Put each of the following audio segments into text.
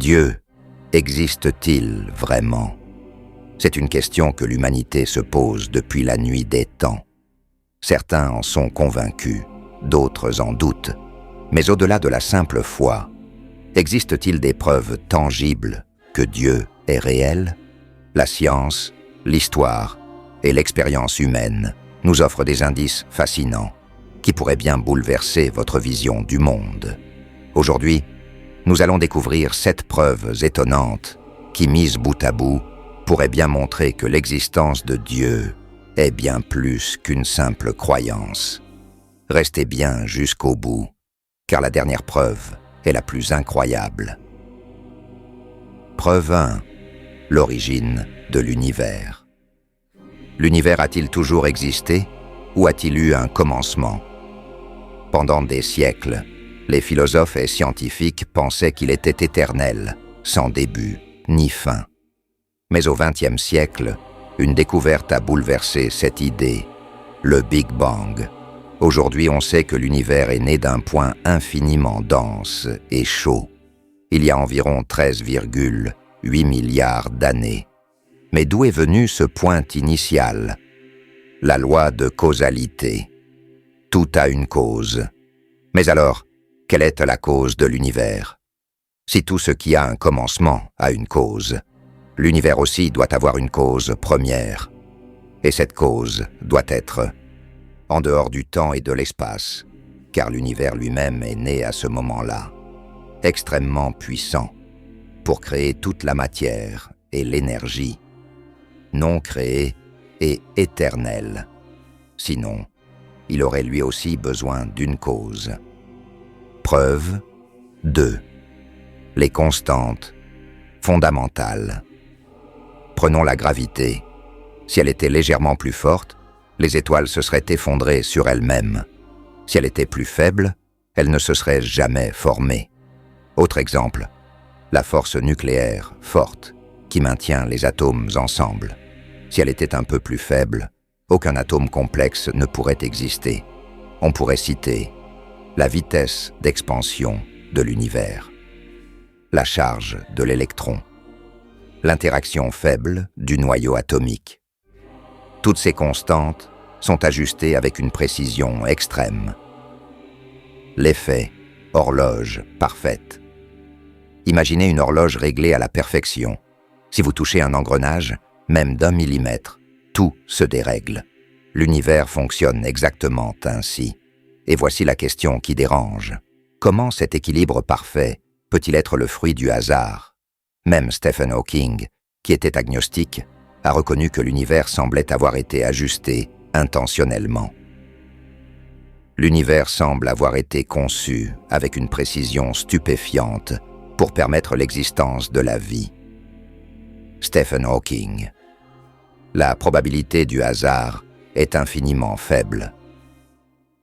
Dieu existe-t-il vraiment? C'est une question que l'humanité se pose depuis la nuit des temps. Certains en sont convaincus, d'autres en doutent. Mais au-delà de la simple foi, existe-t-il des preuves tangibles que Dieu est réel? La science, l'histoire et l'expérience humaine nous offrent des indices fascinants qui pourraient bien bouleverser votre vision du monde. Aujourd'hui, nous allons découvrir 7 preuves étonnantes qui, mises bout à bout, pourraient bien montrer que l'existence de Dieu est bien plus qu'une simple croyance. Restez bien jusqu'au bout, car la dernière preuve est la plus incroyable. Preuve 1. L'origine de l'univers. L'univers a-t-il toujours existé ou a-t-il eu un commencement? Pendant des siècles, les philosophes et scientifiques pensaient qu'il était éternel, sans début ni fin. Mais au XXe siècle, une découverte a bouleversé cette idée, le Big Bang. Aujourd'hui, on sait que l'univers est né d'un point infiniment dense et chaud, il y a environ 13,8 milliards d'années. Mais d'où est venu ce point initial? La loi de causalité. Tout a une cause. Mais alors, quelle est la cause de l'univers? Si tout ce qui a un commencement a une cause, l'univers aussi doit avoir une cause première. Et cette cause doit être en dehors du temps et de l'espace, car l'univers lui-même est né à ce moment-là, extrêmement puissant, pour créer toute la matière et l'énergie, non créée et éternelle. Sinon, il aurait lui aussi besoin d'une cause. Preuve 2. Les constantes fondamentales. Prenons la gravité. Si elle était légèrement plus forte, les étoiles se seraient effondrées sur elles-mêmes. Si elle était plus faible, elles ne se seraient jamais formées. Autre exemple, la force nucléaire forte qui maintient les atomes ensemble. Si elle était un peu plus faible, aucun atome complexe ne pourrait exister. On pourrait citer la vitesse d'expansion de l'univers, la charge de l'électron, l'interaction faible du noyau atomique. Toutes ces constantes sont ajustées avec une précision extrême. L'effet horloge parfaite. Imaginez une horloge réglée à la perfection. Si vous touchez un engrenage, même d'1 millimètre, tout se dérègle. L'univers fonctionne exactement ainsi. Et voici la question qui dérange. Comment cet équilibre parfait peut-il être le fruit du hasard? Même Stephen Hawking, qui était agnostique, a reconnu que l'univers semblait avoir été ajusté intentionnellement. L'univers semble avoir été conçu avec une précision stupéfiante pour permettre l'existence de la vie. Stephen Hawking. La probabilité du hasard est infiniment faible.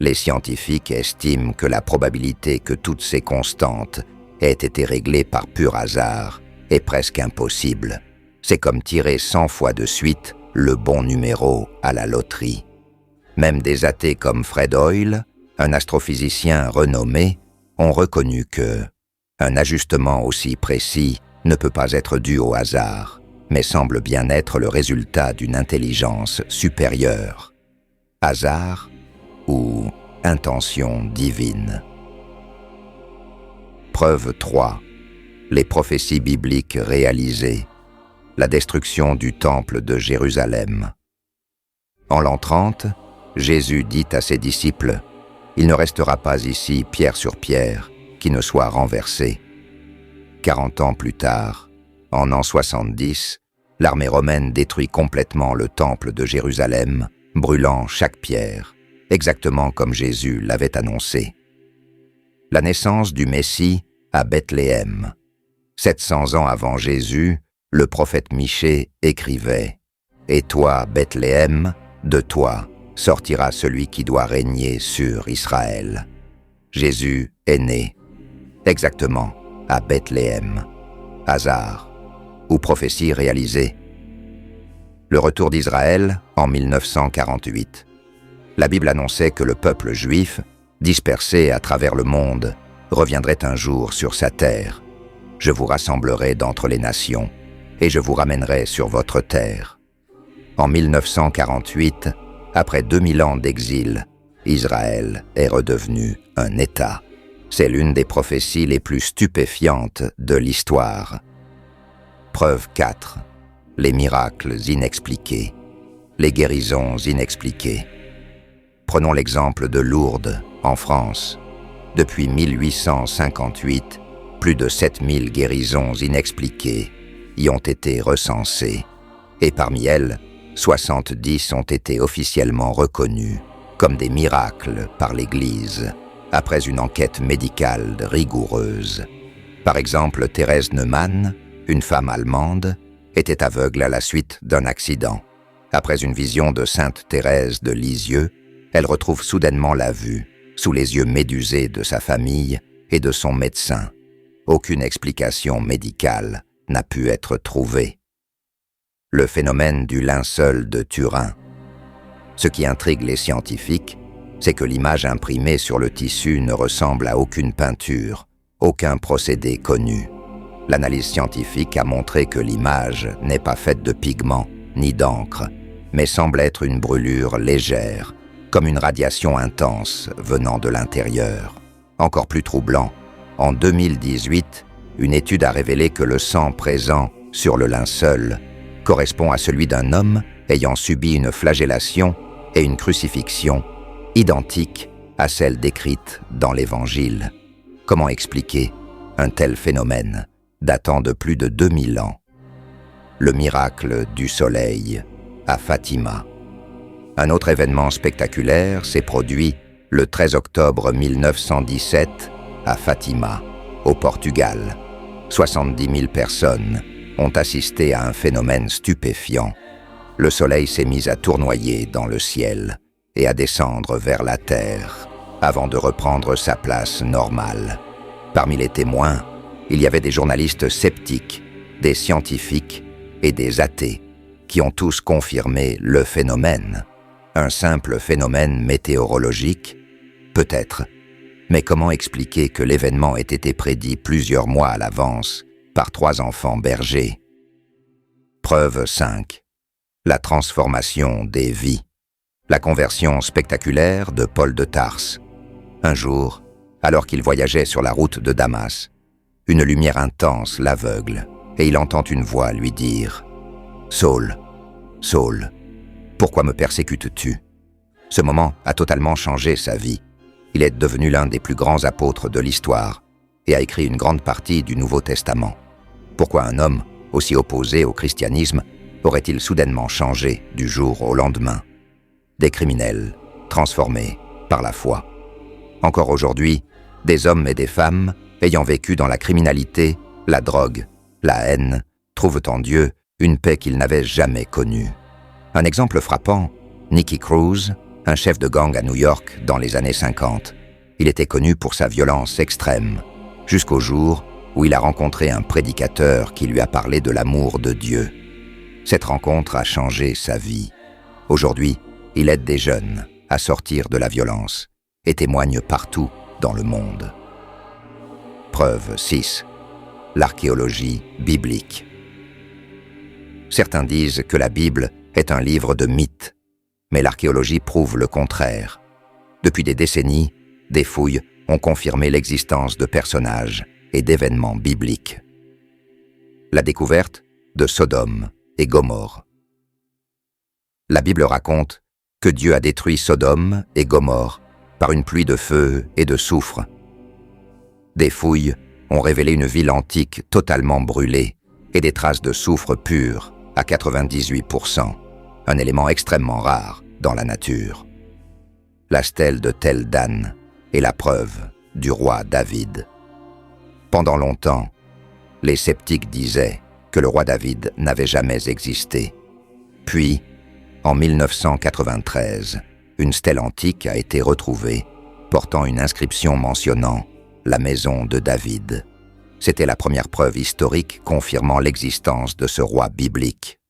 Les scientifiques estiment que la probabilité que toutes ces constantes aient été réglées par pur hasard est presque impossible. C'est comme tirer 100 fois de suite le bon numéro à la loterie. Même des athées comme Fred Hoyle, un astrophysicien renommé, ont reconnu que un ajustement aussi précis ne peut pas être dû au hasard, mais semble bien être le résultat d'une intelligence supérieure. Hasard ou intention divine. Preuve 3. Les prophéties bibliques réalisées. La destruction du temple de Jérusalem. En l'an 30, Jésus dit à ses disciples « Il ne restera pas ici pierre sur pierre qui ne soit renversée. » 40 ans plus tard, en an 70, l'armée romaine détruit complètement le temple de Jérusalem, brûlant chaque pierre, exactement comme Jésus l'avait annoncé. La naissance du Messie à Bethléem. 700 ans avant Jésus, le prophète Michée écrivait « Et toi, Bethléem, de toi sortira celui qui doit régner sur Israël. » Jésus est né, exactement, à Bethléem. Hasard ou prophétie réalisée. Le retour d'Israël en 1948. La Bible annonçait que le peuple juif, dispersé à travers le monde, reviendrait un jour sur sa terre. Je vous rassemblerai d'entre les nations, et je vous ramènerai sur votre terre. » En 1948, après 2000 ans d'exil, Israël est redevenu un État. C'est l'une des prophéties les plus stupéfiantes de l'histoire. Preuve 4. Les miracles inexpliqués. Les guérisons inexpliquées. Prenons l'exemple de Lourdes, en France. Depuis 1858, plus de 7000 guérisons inexpliquées y ont été recensées. Et parmi elles, 70 ont été officiellement reconnues comme des miracles par l'Église, après une enquête médicale rigoureuse. Par exemple, Thérèse Neumann, une femme allemande, était aveugle à la suite d'un accident. Après une vision de Sainte Thérèse de Lisieux, elle retrouve soudainement la vue, sous les yeux médusés de sa famille et de son médecin. Aucune explication médicale n'a pu être trouvée. Le phénomène du linceul de Turin. Ce qui intrigue les scientifiques, c'est que l'image imprimée sur le tissu ne ressemble à aucune peinture, aucun procédé connu. L'analyse scientifique a montré que l'image n'est pas faite de pigments ni d'encre, mais semble être une brûlure légère, comme une radiation intense venant de l'intérieur. Encore plus troublant, en 2018, une étude a révélé que le sang présent sur le linceul correspond à celui d'un homme ayant subi une flagellation et une crucifixion identiques à celles décrites dans l'Évangile. Comment expliquer un tel phénomène datant de plus de 2000 ans? Le miracle du soleil à Fatima. Un autre événement spectaculaire s'est produit le 13 octobre 1917 à Fatima, au Portugal. 70 000 personnes ont assisté à un phénomène stupéfiant. Le soleil s'est mis à tournoyer dans le ciel et à descendre vers la terre, avant de reprendre sa place normale. Parmi les témoins, il y avait des journalistes sceptiques, des scientifiques et des athées, qui ont tous confirmé le phénomène. Un simple phénomène météorologique? Peut-être. Mais comment expliquer que l'événement ait été prédit plusieurs mois à l'avance par 3 enfants bergers? Preuve 5. La transformation des vies. La conversion spectaculaire de Paul de Tarse. Un jour, alors qu'il voyageait sur la route de Damas, une lumière intense l'aveugle et il entend une voix lui dire « Saul, Saul, pourquoi me persécutes-tu » Ce moment a totalement changé sa vie. Il est devenu l'un des plus grands apôtres de l'histoire et a écrit une grande partie du Nouveau Testament. Pourquoi un homme aussi opposé au christianisme aurait-il soudainement changé du jour au lendemain? Des criminels transformés par la foi. Encore aujourd'hui, des hommes et des femmes ayant vécu dans la criminalité, la drogue, la haine, trouvent en Dieu une paix qu'ils n'avaient jamais connue. Un exemple frappant, Nicky Cruz, un chef de gang à New York dans les années 50. Il était connu pour sa violence extrême, jusqu'au jour où il a rencontré un prédicateur qui lui a parlé de l'amour de Dieu. Cette rencontre a changé sa vie. Aujourd'hui, il aide des jeunes à sortir de la violence et témoigne partout dans le monde. Preuve 6. L'archéologie biblique. Certains disent que la Bible est un livre de mythes, mais l'archéologie prouve le contraire. Depuis des décennies, des fouilles ont confirmé l'existence de personnages et d'événements bibliques. La découverte de Sodome et Gomorrhe. La Bible raconte que Dieu a détruit Sodome et Gomorrhe par une pluie de feu et de soufre. Des fouilles ont révélé une ville antique totalement brûlée et des traces de soufre pur à 98%, un élément extrêmement rare dans la nature. La stèle de Tel Dan est la preuve du roi David. Pendant longtemps, les sceptiques disaient que le roi David n'avait jamais existé. Puis, en 1993, une stèle antique a été retrouvée, portant une inscription mentionnant « la maison de David ». C'était la première preuve historique confirmant l'existence de ce roi biblique.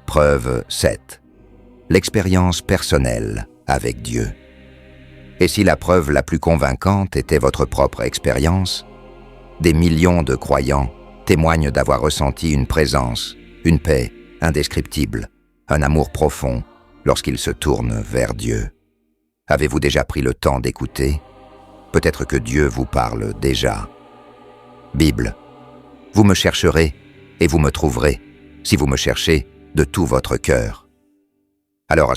Preuve 7. L'expérience personnelle avec Dieu. Et si la preuve la plus convaincante était votre propre expérience? Des millions de croyants témoignent d'avoir ressenti une présence, une paix indescriptible, un amour profond lorsqu'ils se tournent vers Dieu. Avez-vous déjà pris le temps d'écouter? Peut-être que Dieu vous parle déjà. Bible. Vous me chercherez et vous me trouverez, si vous me cherchez de tout votre cœur. Alors,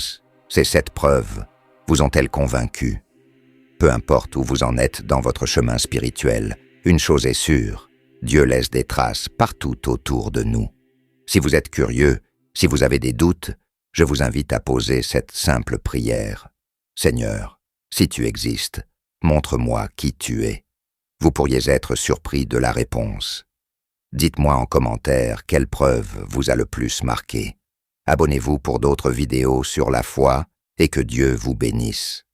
ces 7 preuves vous ont-elles convaincu? Peu importe où vous en êtes dans votre chemin spirituel, une chose est sûre, Dieu laisse des traces partout autour de nous. Si vous êtes curieux, si vous avez des doutes, je vous invite à poser cette simple prière. Seigneur, si tu existes, montre-moi qui tu es. Vous pourriez être surpris de la réponse. Dites-moi en commentaire quelle preuve vous a le plus marqué. Abonnez-vous pour d'autres vidéos sur la foi et que Dieu vous bénisse.